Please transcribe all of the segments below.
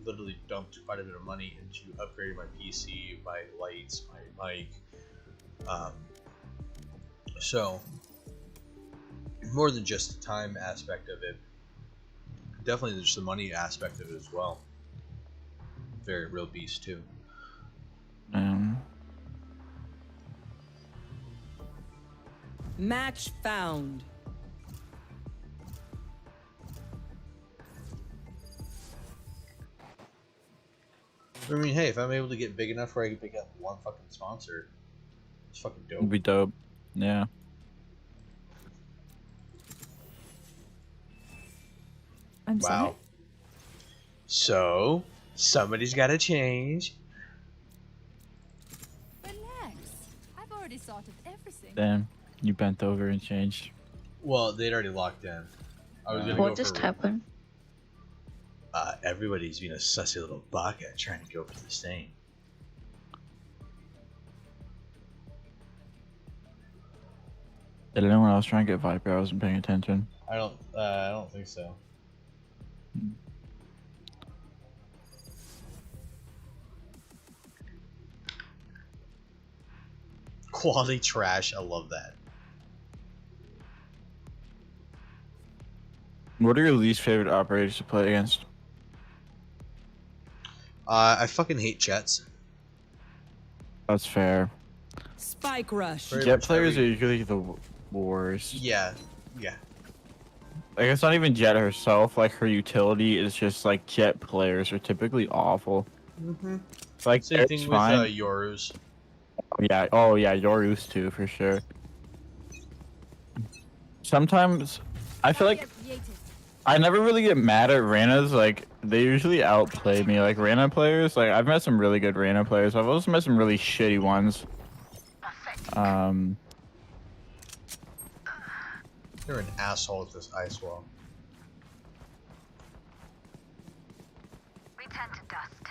literally dumped quite a bit of money into upgrading my PC, my lights, my mic. Um, so more than just the time aspect of it, definitely there's the money aspect of it as well. Very real beast too. Match found. I mean, hey, if I'm able to get big enough where I can pick up one fucking sponsor, it's fucking dope. It'd be dope. Yeah. I'm sorry. Wow. So somebody's got to change. Relax. I've already sorted everything. Damn. You bent over and changed. Well, they'd already locked in. I was gonna What go just for. happened? Everybody's being a sussy little baka trying to go for the same. Did anyone else try and get Viper? I wasn't paying attention. I don't think so. Quality trash. I love that. What are your least favorite operators to play against? I fucking hate jets. That's fair. Spike rush. Very Jet much players every- are usually the worst. Yeah, yeah. Like, it's not even Jet herself. Like, her utility is just like Jet players are typically awful. Mm-hmm. Like, Same thing it's with fine. Yorus. Yeah. Oh yeah, Yorus too for sure. Sometimes I feel like I never really get mad at Reyna's. Like, they usually outplay me. Like, Reyna players, like, I've met some really good Reyna players. I've also met some really shitty ones. You're an asshole with this ice wall. We turn to dust.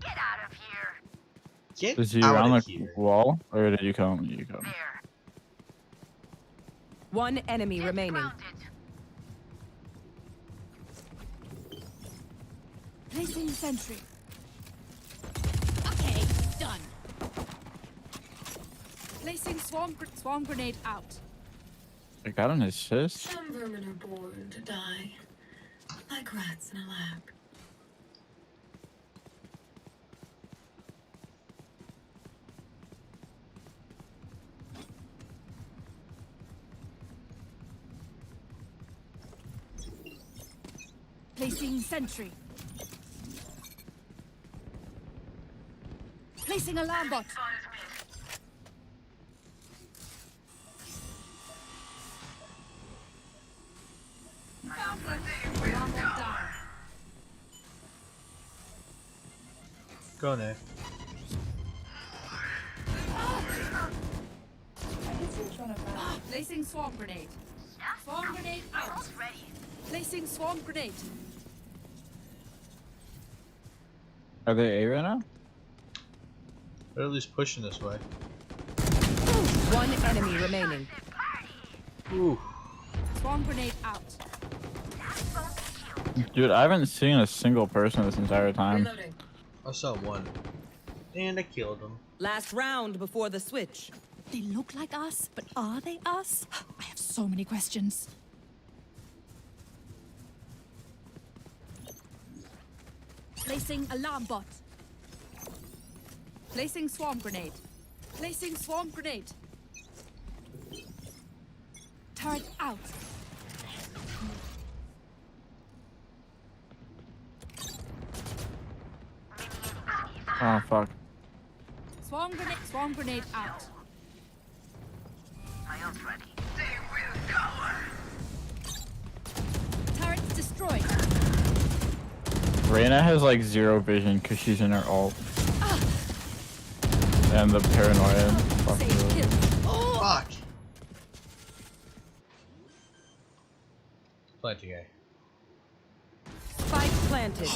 Get out of here. Get Is he out around of the here. wall, or did you come? You come. There. One enemy Get remaining. grounded. Placing sentry. Okay, done. Placing swarm grenade out. I got an assist. Some vermin are born to die, like rats in a lab. Placing sentry. Placing alarm bot. Found one. Alarm bot down. Go, Nick. Placing swarm grenade. Swarm grenade out. Ready. Placing swarm grenade. Are they A right now? They're at least pushing this way. One enemy remaining. Ooh. Swarm grenade out. Dude, I haven't seen a single person this entire time. Reloading. I saw one. And I killed him. Last round before the switch. They look like us, but are they us? I have so many questions. Placing alarm bot. Placing swarm grenade. Placing swarm grenade. Turret out. Oh fuck. Swarm grenade out. My ult ready. Turret destroyed. Reyna has like zero vision because she's in her ult. And the paranoia. Fuck Save her. kill. Oh! Fuck. Planting A. Spike planted.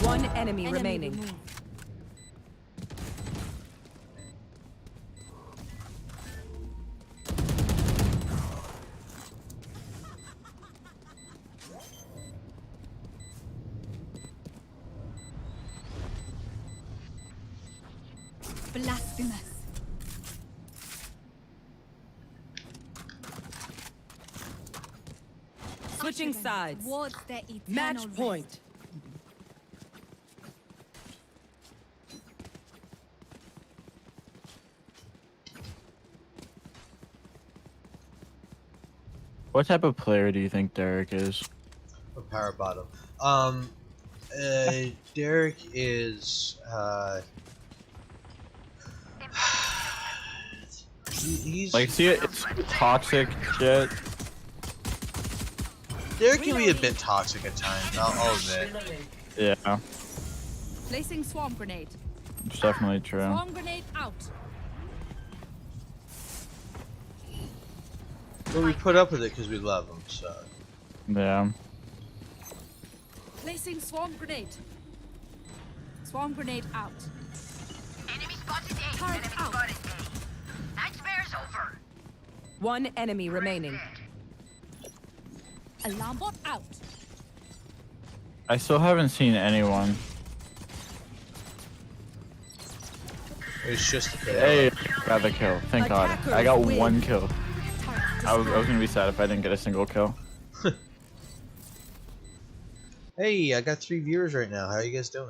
One enemy remaining. removed. Blasphemous. Switching Usher them sides. towards their Match eternal point. rest. What type of player do you think Derek is? A power bottom. Derek is he's Like, see, it's toxic shit. Derek can be a bit toxic at times. I'll admit. Yeah, Placing swarm grenade. it's definitely true. Swarm grenade out. But we put up with it because we love him. So Yeah. Placing swarm grenade. Swarm grenade out. Enemy spotted A. Turret Enemy out. spotted A. Nightmare's over. One enemy remaining. Alarm bot out. I still haven't seen anyone. it's just a Hey, got the kill. Thank God. I got Attackers one win. kill. I was gonna be sad if I didn't get a single kill. Hey, I got 3 viewers right now. How are you guys doing?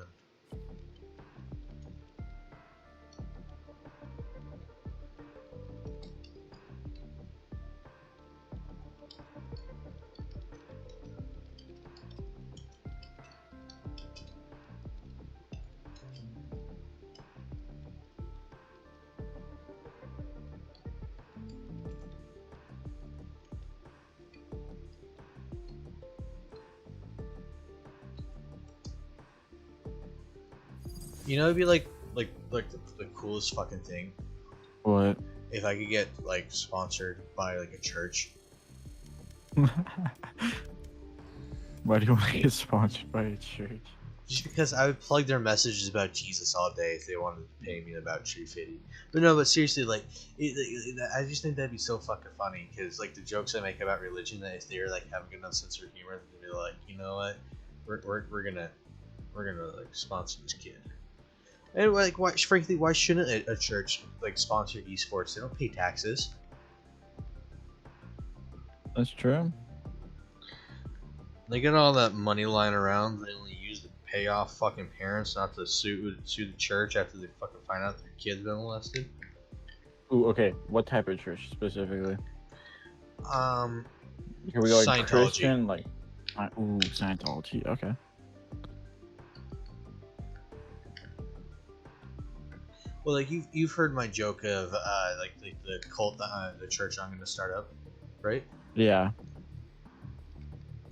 You know, it'd be like the coolest fucking thing What? if I could get like sponsored by like a church. Why do you want to get sponsored by a church? Just because I would plug their messages about Jesus all day if they wanted to pay me about Tree Fitty. But no, but seriously, like, I just think that'd be so fucking funny because like the jokes I make about religion, that if they're like having enough sense of humor, they'd be like, you know what, we're gonna like sponsor this kid. And like, frankly, why shouldn't a church like sponsor esports? They don't pay taxes. That's true. They get all that money lying around. They only use to pay off fucking parents not to sue the church after they fucking find out their kid's been molested. Ooh, okay. What type of church specifically? Here we go. Like Scientology. Christian, like. Ooh, Scientology. Okay. Well, like you've heard my joke of like the cult, the church I'm going to start up, right? Yeah.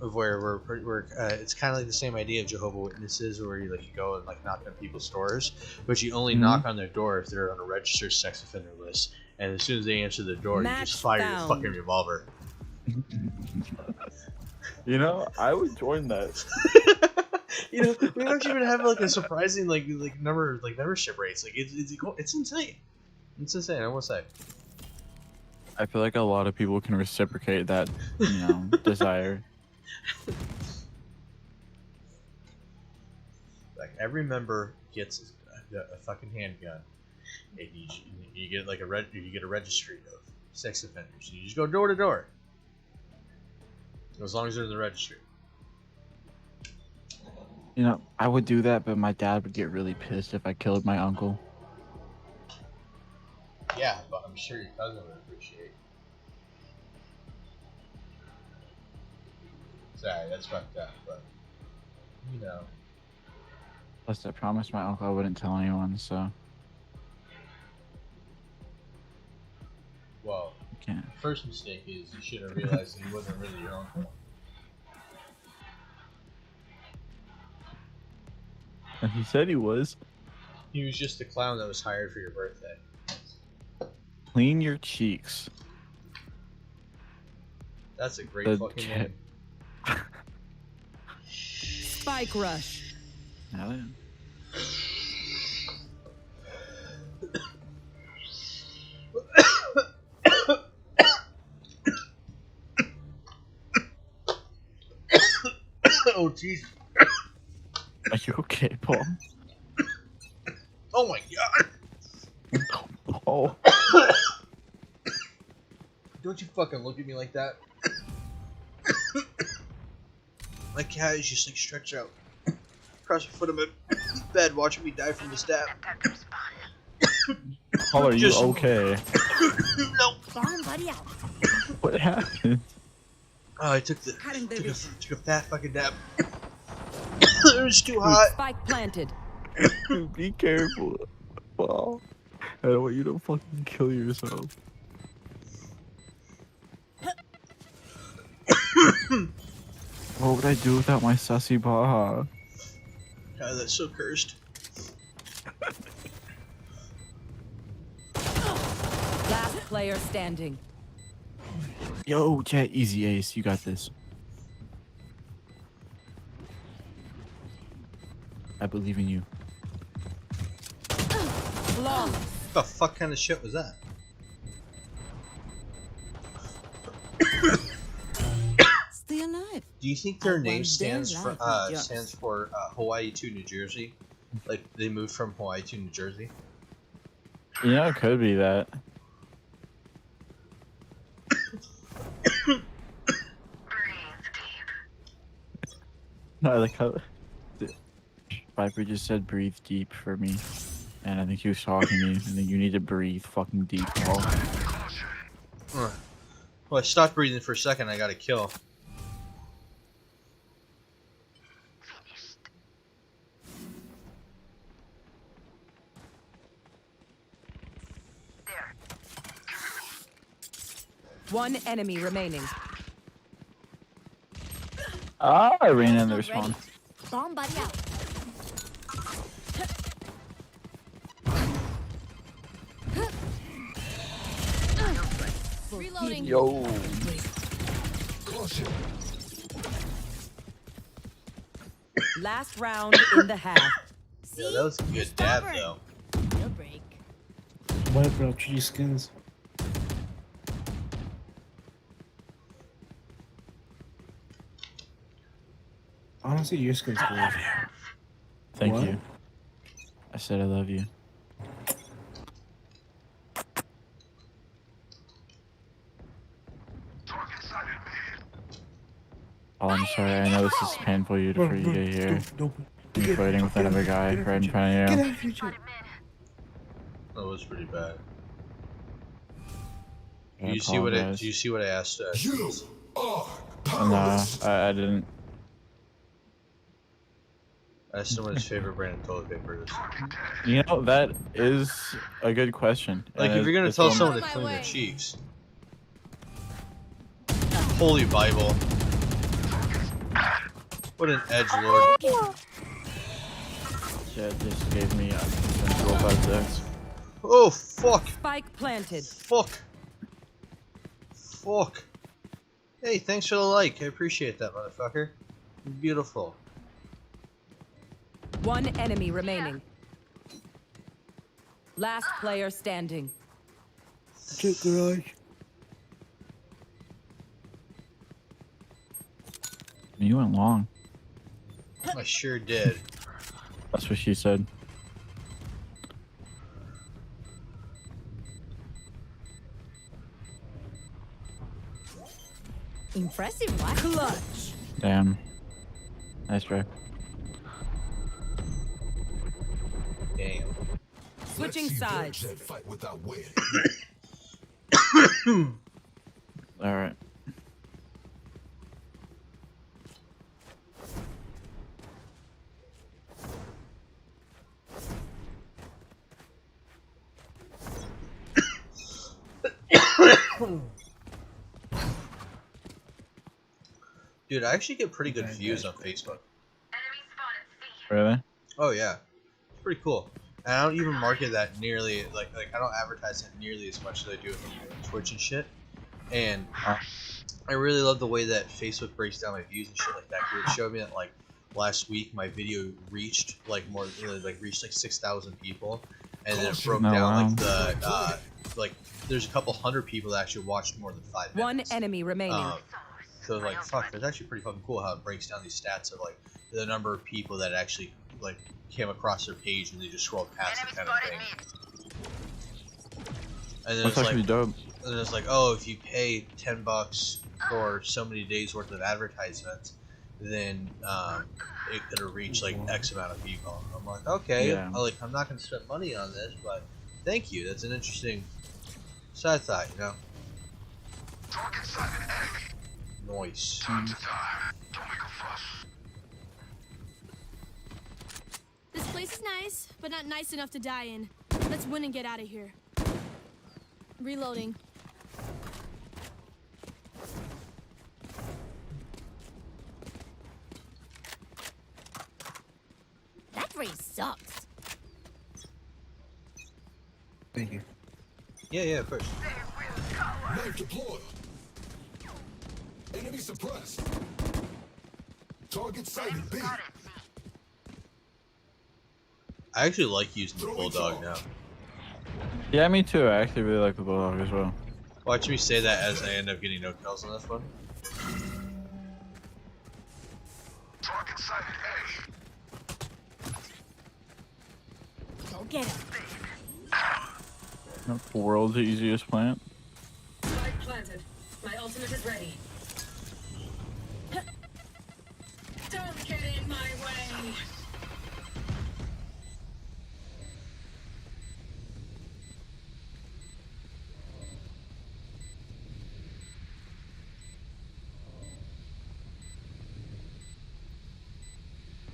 Of where we're it's kind of like the same idea of Jehovah's Witnesses, where you go and like knock on people's doors, but you only knock on their door if they're on a registered sex offender list, and as soon as they answer the door, you Match just fire found. your fucking revolver. You know, I would join that. You know, we don't even have like a surprising like number like membership rates. Like it's insane. It's insane. I will say. I feel like a lot of people can reciprocate that, desire. Like every member gets a fucking handgun, and you get like you get a registry of sex offenders. You just go door to door, as long as they're in the registry. You know, I would do that, but my dad would get really pissed if I killed my uncle. Yeah, but I'm sure your cousin would appreciate. Sorry, that's fucked up, but you know. Plus, I promised my uncle I wouldn't tell anyone, so Well, I can't. first mistake is you should have realized that he wasn't really your uncle. And he said he was. He was just a clown that was hired for your birthday. Clean your cheeks. That's a great The fucking cat- name. Spike rush. Hell yeah. Oh Jesus! Are you okay, Paul? Oh my God! Oh. Don't you fucking look at me like that. My cat is just like stretched out across the foot of my bed watching me die from the stab. Paul, are you Just- okay? No. Bomb buddy out. What happened? Oh, I took took a fat fucking nap. It was too Uh, hot. Spike planted. Be careful. Paul. I don't want you to fucking kill yourself. What would I do without my sussy Baja? God, that's so cursed. Last player standing. Yo, Jet, easy ace. You got this. I believe in you. Long. What the fuck kind of shit was that? Stay alive. Do you think their I name want stands their for life, yes. Hawaii to New Jersey? Like they moved from Hawaii to New Jersey? You know, it could be that. No, I like how Viper just said breathe deep for me. And I think he was talking to me. And then you need to breathe fucking deep, Paul. Well, I stopped breathing for a second. I got a kill. One enemy remaining. Ah, I ran in the respawn. Bomb buddy out. Reloading. Yo. Last round in the half. Yeah, that was a good dab though. Deal break. What, bro? GG skins. Honestly, your skin's cool. Thank What? you. I said I love you. Oh, I'm sorry. I know this is painful for you to hear. You're fighting with another guy right in front of you. Get out of here, That was pretty bad. I Do you see what I? apologize. Do you see what I asked? No, I didn't. I asked him what his favorite brand of toilet paper is. You know, that is a good question. Like, And if you're gonna it's tell one- someone to my clean their way. cheeks, holy Bible! What an edge lord! Jet just gave me a sensual 5-6. Oh fuck! Spike planted. Fuck! Fuck! Hey, thanks for the like. I appreciate that, motherfucker. You're beautiful. One enemy remaining. Last player standing. Check garage. You went long. I sure did. That's what she said. Impressive, what? Clutch. Damn. Nice try. Damn. Switching sides. Alright. Dude, I actually get pretty good views on Facebook. Really? Oh yeah, it's pretty cool. And I don't even market that nearly like I don't advertise it nearly as much as I do on Twitch and shit. And I really love the way that Facebook breaks down my views and shit like that. 'Cause it showed me that like last week my video reached like more like reached like 6,000 people, and then it broke Oh, down wow. like the like there's a couple hundred people that actually watched more than 5 One minutes. enemy remaining. So like fuck, it's actually pretty fucking cool how it breaks down these stats of like the number of people that actually like came across their page and they just scrolled past it kind of thing. And then That's it's actually like, dope. and it's like, oh, if you pay $10 for so many days worth of advertisements, then it could reach like X amount of people. I'm like, okay, Yeah. I'm not gonna spend money on this, but thank you. That's an interesting side thought, you know. Nice. This place is nice, but not nice enough to die in. Let's win and get out of here. Reloading. That race sucks. Thank you. Yeah, of course. Knife deployed. Enemy suppressed. Target sighted. B. I actually like using the bulldog now. Yeah, me too. I actually really like the bulldog as well. Watch me say that as I end up getting no kills on this one. Target sighted. Go get him. Nope, world's easiest plant. Spike planted. My ultimate is ready. Don't get in my way.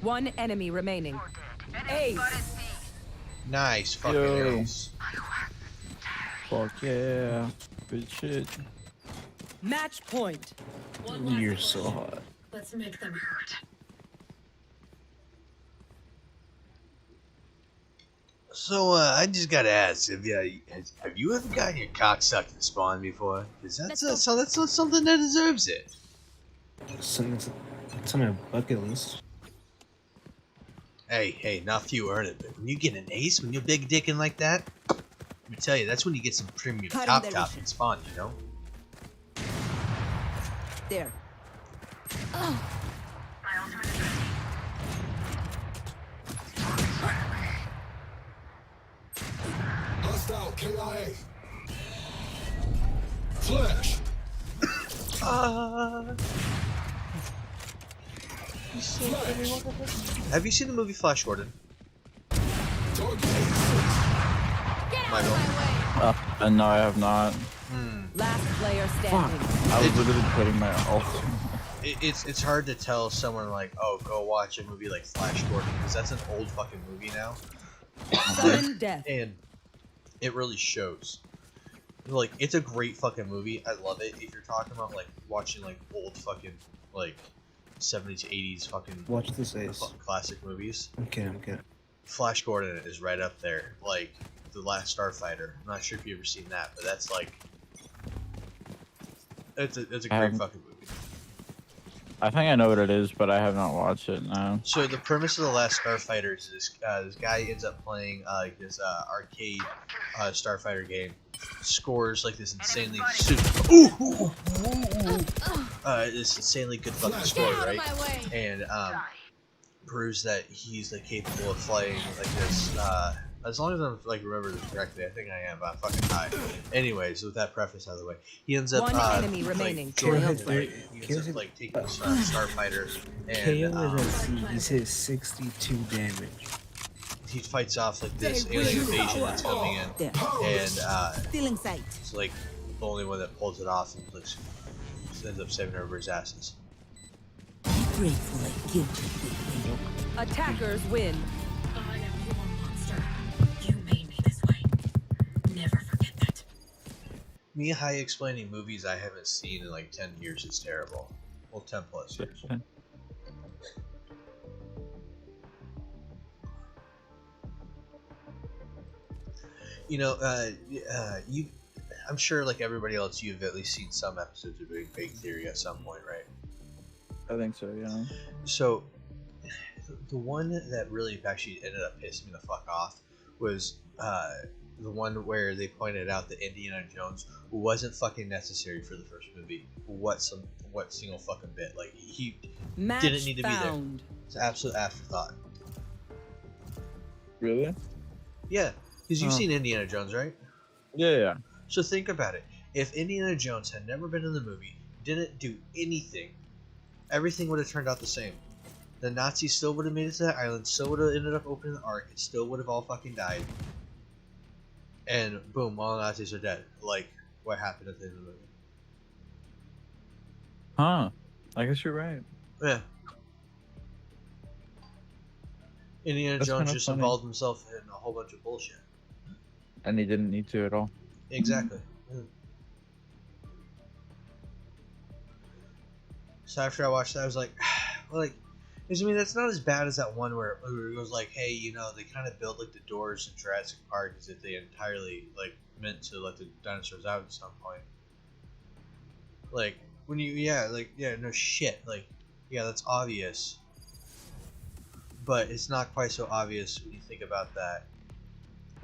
One enemy remaining. Ace. Nice fucking Yo. ace. Fuck yeah. Good shit. Match point. One last You're push. so hot. Let's make them hurt. So I just gotta ask, have you ever gotten your cock sucked in spawn before? Cause that's not something that deserves it. It's on my bucket list. Hey, not few earn it, but when you get an ace, when you're big dicking like that, let me tell you, that's when you get some premium top in spawn, you know? There. Hostile KIA. Flash. Have you seen the movie Flash Gordon? Target. Michael? No, I have not. Last player standing. I was literally putting my ult. It's hard to tell someone like, oh, go watch a movie like Flash Gordon, because that's an old fucking movie now. Sudden death. And it really shows. Like, it's a great fucking movie. I love it. If you're talking about like watching like old fucking like 70s, 80s fucking Watch this ace. classic movies, I'm kidding. Flash Gordon is right up there. Like The Last Starfighter. I'm not sure if you've ever seen that, but that's like it's a great fucking movie. I think I know what it is, but I have not watched it now. So the premise of The Last Starfighter is this guy ends up playing like this arcade Starfighter game, scores like this insanely this insanely good fucking score, right? And proves that he's like capable of playing like this. As long as I'm like remember this correctly, I think I am, but I'm fucking high. Anyways, with that preface out of the way, he ends up One enemy remaining. like, joining the fight. He ends up like taking Starfighter KO and is at C. He says 62 damage. he fights off like this alien invasion that's coming in, and Still in sight. it's like the only one that pulls it off and like, ends up saving everybody's asses. Grateful I killed you. Attackers win. I am your monster. You made me this way. Never forget that. Me high explaining movies I haven't seen in like 10 years is terrible. Well, 10 plus years. You know, I'm sure like everybody else, you've at least seen some episodes of Big Bang Theory at some point, right? I think so, yeah. So, the one that really actually ended up pissing me the fuck off was the one where they pointed out that Indiana Jones wasn't fucking necessary for the first movie. What single fucking bit? Like he didn't need to be there. It's an absolute afterthought. Really? Yeah, because you've seen Indiana Jones, right? Yeah. So think about it. If Indiana Jones had never been in the movie, didn't do anything, everything would have turned out the same. The Nazis still would have made it to that island, still would have ended up opening the Ark, it still would have all fucking died. And boom, all the Nazis are dead. Like what happened at the end of the movie. Huh. I guess you're right. Yeah. Indiana That's Jones kinda just funny. involved himself in a whole bunch of bullshit. And he didn't need to at all. Exactly. Yeah. So after I watched that, I was like, like, 'cause, I mean, that's not as bad as that one where it was like, hey, you know, they kind of built like the doors in Jurassic Park as if they entirely like meant to let the dinosaurs out at some point. Like when you, no shit, like, yeah, that's obvious, but it's not quite so obvious when you think about that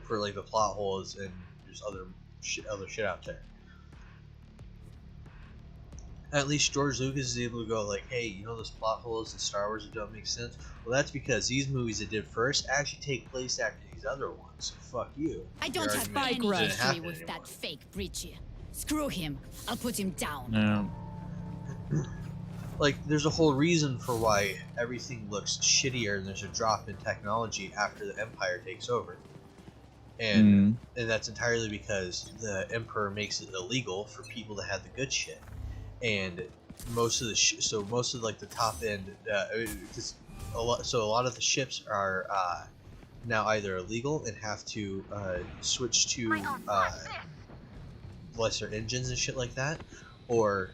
for like the plot holes and there's other shit out there. At least George Lucas is able to go like, hey, you know those plot holes in Star Wars that don't make sense? Well, that's because these movies that did first actually take place after these other ones. So fuck you. I don't Your have argument any didn't history happen with anymore. that fake Bridgie. Screw him. I'll put him down. Yeah. Like, there's a whole reason for why everything looks shittier and there's a drop in technology after the Empire takes over. And that's entirely because the Emperor makes it illegal for people to have the good shit. And most of the most of like the top end, a lot of the ships are now either illegal and have to switch to lesser engines and shit like that, or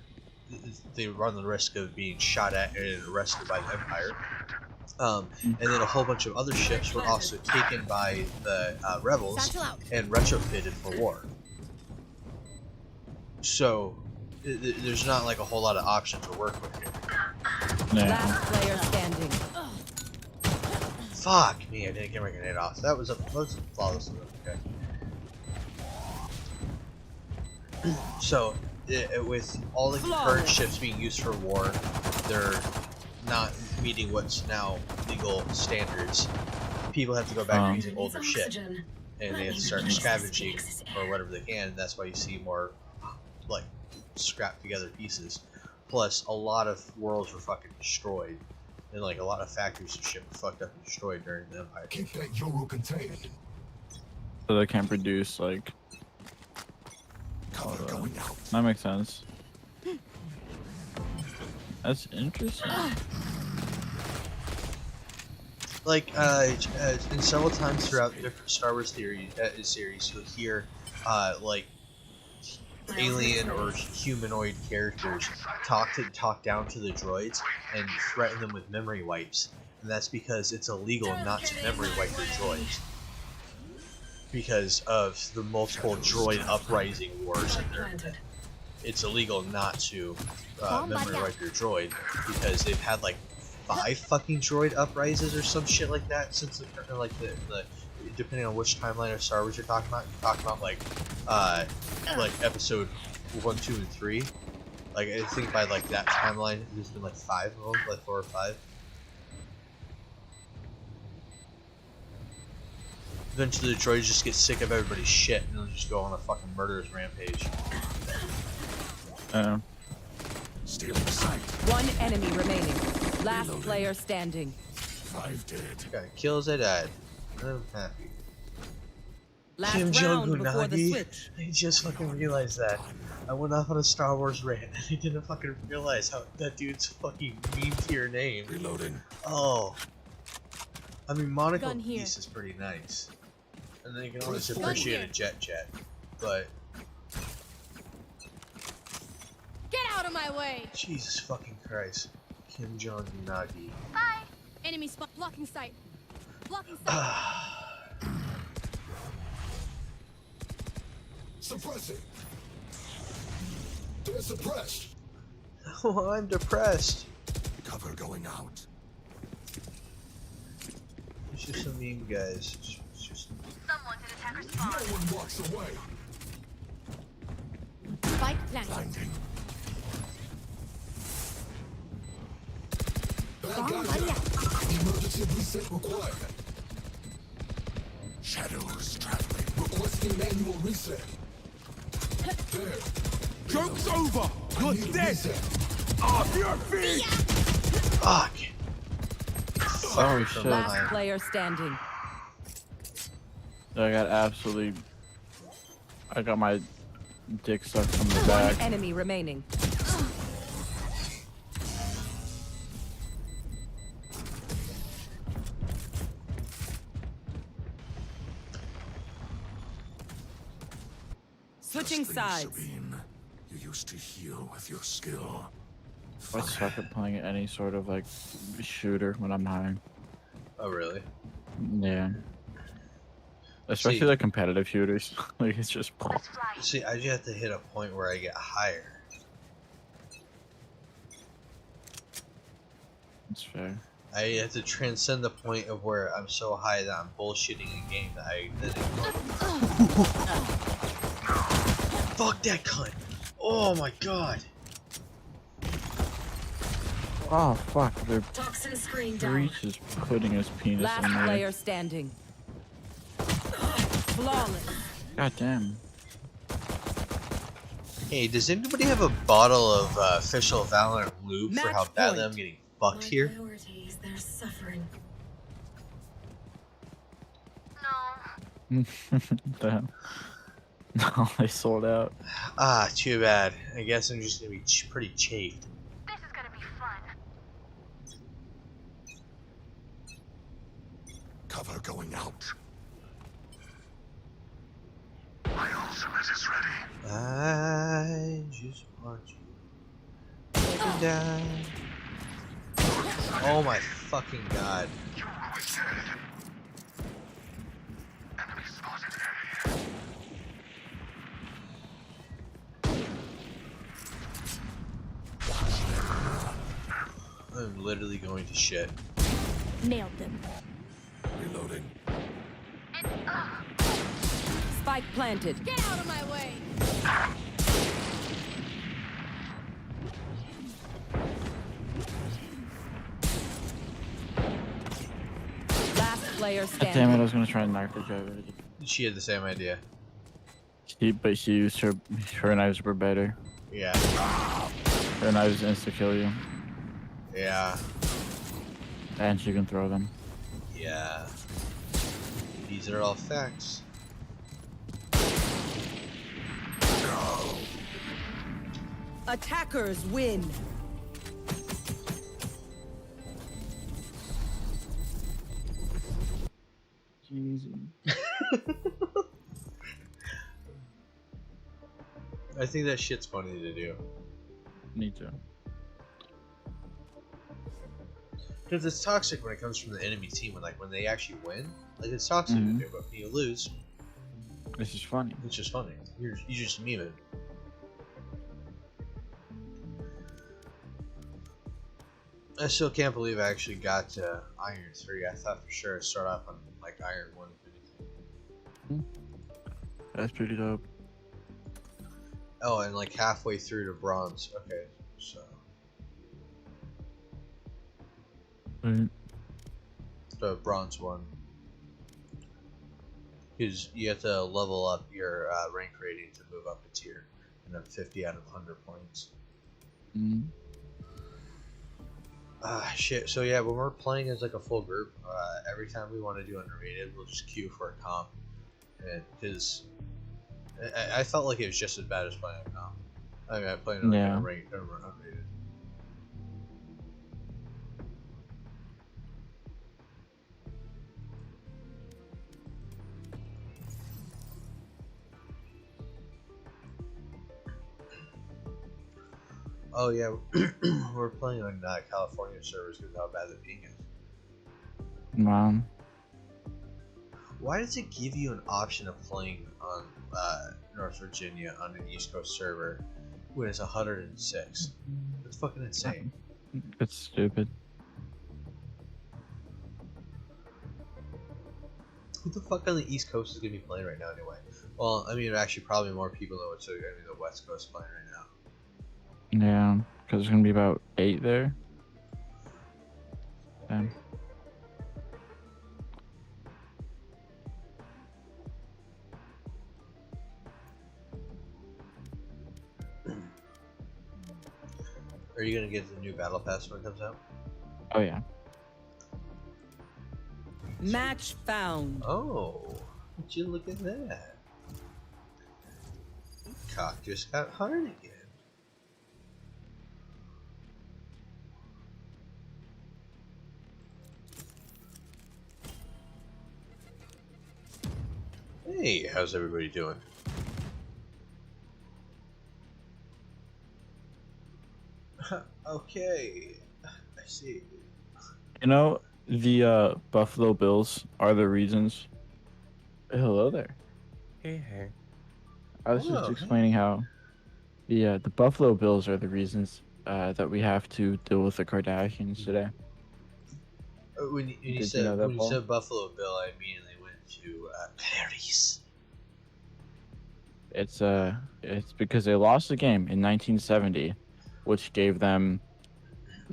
they run the risk of being shot at and arrested by the Empire. And then a whole bunch of other ships were also taken by the rebels and retrofitted for war. So there's not like a whole lot of options to work with here. Last player standing. Fuck me, I didn't get my grenade off. That was flawless. Okay. So, with all the current ships being used for war, they're not meeting what's now legal standards. People have to go back to using older shit, and they have to start scavenging or whatever they can. And that's why you see more like scrapped together pieces. Plus, a lot of worlds were fucking destroyed, and like a lot of factories and shit were fucked up and destroyed during the Empire. Keep that Euro contained. So they can't produce like. Cover going out. That makes sense. That's interesting. Like, and several times throughout different Star Wars series, you'll hear, like, alien or humanoid characters talk down to the droids and threaten them with memory wipes, and that's because it's illegal not to memory wipe your droids because of the multiple droid uprising wars in there. It's illegal not to memory wipe your droid because they've had like 5 fucking droid uprises or some shit like that since the depending on which timeline of Star Wars you're talking about, like episode 1, 2, and 3. Like I think by like that timeline, there's been like 5 of them, like 4 or 5. Eventually, the droids just get sick of everybody's shit and they'll just go on a fucking murderous rampage. Stealing sight. One enemy remaining. Last player standing. 5 dead. Got kills, I died. I'm happy. Last Kim round before the Jong-un, switch. I just fucking realized that. I went off on a Star Wars rant and I didn't fucking realize how that dude's fucking mean to your name. Reloading. Oh. I mean, Monaco Gun here. piece is pretty nice. And then you can always appreciate a jet, but Get out of my way! Jesus fucking Christ. Kim Jong-un. Bye! Enemy spot. Blocking sight. Blocking sight. Suppressing. They're suppressed. Oh, I'm depressed. Cover going out. It's just some meme guys. It's just No one walks away. Spike planted. Blinding. Bad Bomb guys buddy out. out. Emergency reset required. Shadows traveling. Requesting manual reset. Joke's over! You're dead! Off your feet! Fuck. Oh shit! Last player standing. I got absolutely. I got my dick sucked from the One back. enemy remaining. Switching sides. Sabine, you used to heal with your skill. I suck at playing any sort of like shooter when I'm high. Oh really? Yeah. Especially See- the competitive shooters. Like it's just. See, I just have to hit a point where I get higher. It's fair. I have to transcend the point of where I'm so high that I'm bullshitting a game that I then ignore. Fuck that cunt! Oh my god! Oh fuck! Their Toxin screen down. breach is putting his penis Last in there. player standing. Flawless. God damn. Hey, does anybody have a bottle of official Valorant lube for how Match badly point. I'm getting fucked My here? priorities, they're suffering. Damn. No, they sold out. Ah, too bad. I guess I'm just gonna be pretty chafed. This is gonna be fun. Cover going out. My ultimate is ready. I just want you to die. Oh my fucking god. You are dead. Enemy spotted I'm literally going to shit. Nailed them. Reloading. Spike planted. Get out of my way! Last player God standing. damn it! I was gonna try and knock the guy. She had the same idea. But she used her knives were better. Yeah. Her knives insta kill you, Yeah. and she can throw them. Yeah. These are all facts. Attackers win. Jeez. I think that shit's funny to do. Me too. Because it's toxic when it comes from the enemy team. When they actually win, like it's toxic to do. But when you lose, This is funny. it's just funny. You just meme it. I still can't believe I actually got to Iron 3. I thought for sure I'd start off on like Iron 1 if anything. That's pretty dope. Oh, and like halfway through to Bronze. Okay, so. Right. The Bronze 1. Because you have to level up your rank rating to move up a tier. And then 50 out of 100 points. Mm. Shit. So yeah, when we're playing as like a full group, every time we want to do unrated, we'll just queue for a comp. And because I felt like it was just as bad as playing a comp. I mean, I played like Yeah. unrated. Oh yeah, we're playing on California servers because of how bad the ping is. Wow. Why does it give you an option of playing on North Virginia on an East Coast server when it's 106? That's fucking insane. It's stupid. Who the fuck on the East Coast is gonna be playing right now anyway? Well, I mean, actually, probably more people know what's gonna be the West Coast playing right now. Yeah, because there's gonna be about 8 there. Damn. Are you gonna get the new battle pass when it comes out? Oh yeah. Match found. Oh, would you look at that? Cock just got hard again. Hey, how's everybody doing? Okay, I see. You know, the Buffalo Bills are the reasons. Hello there. Hey, hey. I was just Hello, explaining hey. how the Buffalo Bills are the reasons that we have to deal with the Kardashians today. When you Did you know that, Paul? said Buffalo Bill, I immediately went to Clarice. It's because they lost the game in 1970, which gave them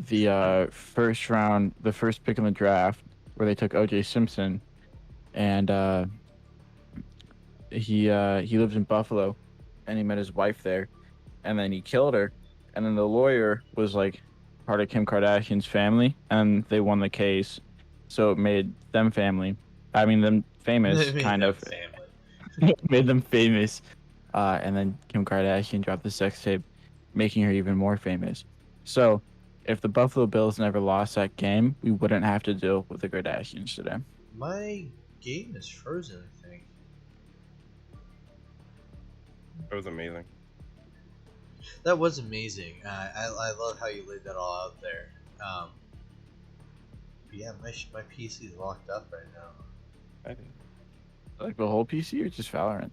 the first round, the first pick in the draft, where they took O.J. Simpson, and he lives in Buffalo, and he met his wife there, and then he killed her, and then the lawyer was like part of Kim Kardashian's family, and they won the case, so it made them family. I mean them famous, They made kind them of family. made them famous. And then Kim Kardashian dropped the sex tape, making her even more famous. So, if the Buffalo Bills never lost that game, we wouldn't have to deal with the Kardashians today. My game is frozen, I think. It was amazing. That was amazing. I love how you laid that all out there. But yeah, my PC is locked up right now. Like the whole PC or just Valorant?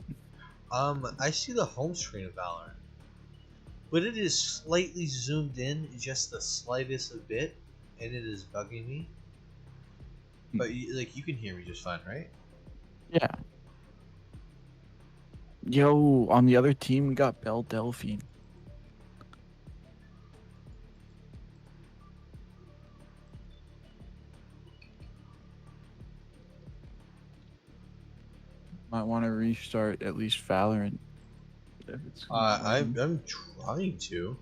I see the home screen of Valorant, but it is slightly zoomed in, just the slightest a bit, and it is bugging me. But you can hear me just fine, right? Yeah. Yo, on the other team, we got Belle Delphine. Might want to restart at least Valorant. If it's I'm trying to.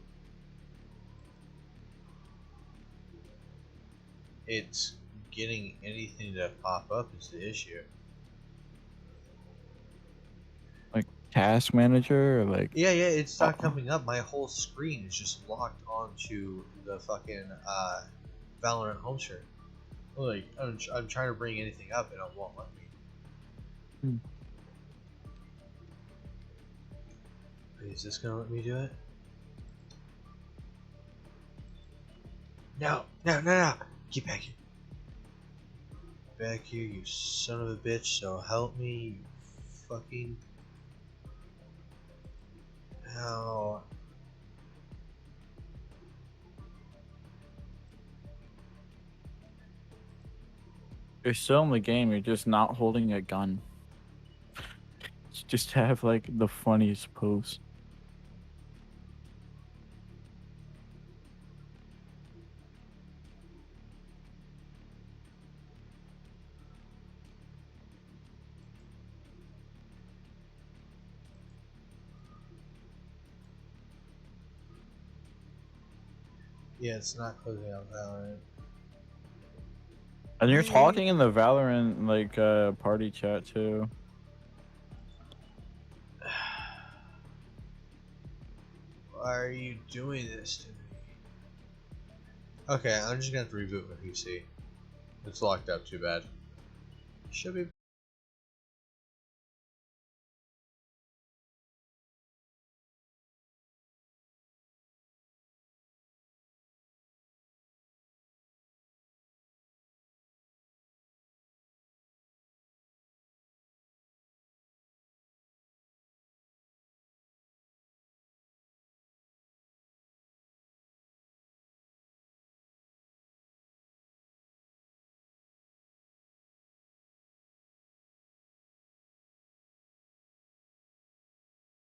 It's getting anything to pop up is the issue. like task manager or like. Yeah, it's not coming up. My whole screen is just locked onto the fucking Valorant home screen. Like I'm trying to bring anything up and it won't let me. Is this gonna let me do it? No! Get back here. Back here, you son of a bitch, so help me, you fucking... Ow. You're still in the game, you're just not holding a gun. Just have like the funniest pose. Yeah, it's not closing out Valorant. And you're talking in the Valorant like party chat too. Why are you doing this to me? Okay, I'm just gonna have to reboot my PC. It's locked up, too bad. Should be